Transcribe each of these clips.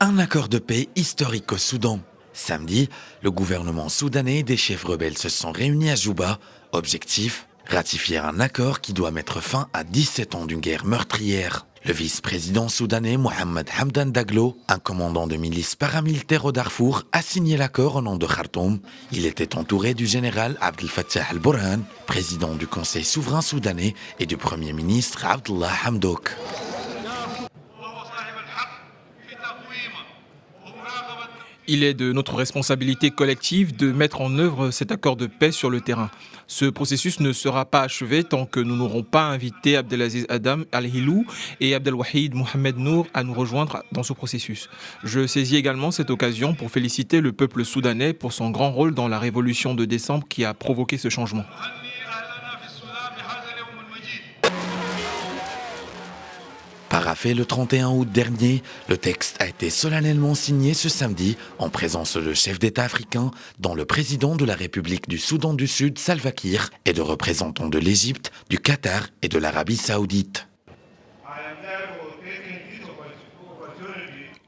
Un accord de paix historique au Soudan. Samedi, le gouvernement soudanais et des chefs rebelles se sont réunis à Juba. Objectif, ratifier un accord qui doit mettre fin à 17 ans d'une guerre meurtrière. Le vice-président soudanais Mohamed Hamdan Daglo, un commandant de milices paramilitaires au Darfour, a signé l'accord au nom de Khartoum. Il était entouré du général Abdel Fattah al-Burhan, président du Conseil souverain soudanais, et du premier ministre Abdullah Hamdok. Il est de notre responsabilité collective de mettre en œuvre cet accord de paix sur le terrain. Ce processus ne sera pas achevé tant que nous n'aurons pas invité Abdelaziz Adam Al-Hilou et Abdelwahid Mohamed Nour à nous rejoindre dans ce processus. Je saisis également cette occasion pour féliciter le peuple soudanais pour son grand rôle dans la révolution de décembre qui a provoqué ce changement. Paraphé le 31 août dernier, le texte a été solennellement signé ce samedi en présence de chefs d'État africains, dont le président de la République du Soudan du Sud, Salva Kiir, et de représentants de l'Égypte, du Qatar et de l'Arabie saoudite.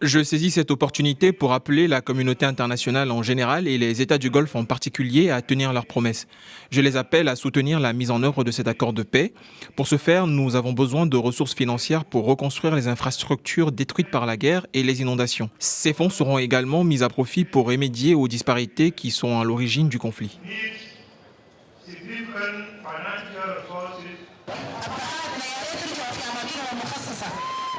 Je saisis cette opportunité pour appeler la communauté internationale en général et les États du Golfe en particulier à tenir leurs promesses. Je les appelle à soutenir la mise en œuvre de cet accord de paix. Pour ce faire, nous avons besoin de ressources financières pour reconstruire les infrastructures détruites par la guerre et les inondations. Ces fonds seront également mis à profit pour remédier aux disparités qui sont à l'origine du conflit.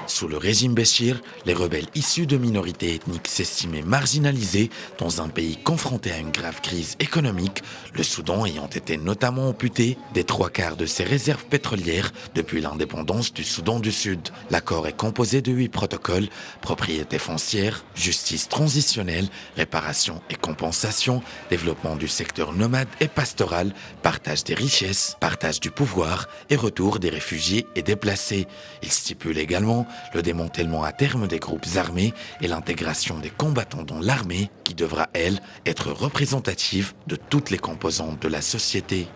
Sous le régime Béchir, les rebelles issus de minorités ethniques s'estimaient marginalisés dans un pays confronté à une grave crise économique, le Soudan ayant été notamment amputé des 3/4 de ses réserves pétrolières depuis l'indépendance du Soudan du Sud. L'accord est composé de 8 protocoles: propriété foncière, justice transitionnelle, réparation et compensation, développement du secteur nomade et pastoral, partage des richesses, partage du pouvoir et retour des réfugiés et déplacés. Il stipule également le démantèlement à terme des groupes armés et l'intégration des combattants dans l'armée qui devra, elle, être représentative de toutes les composantes de la société.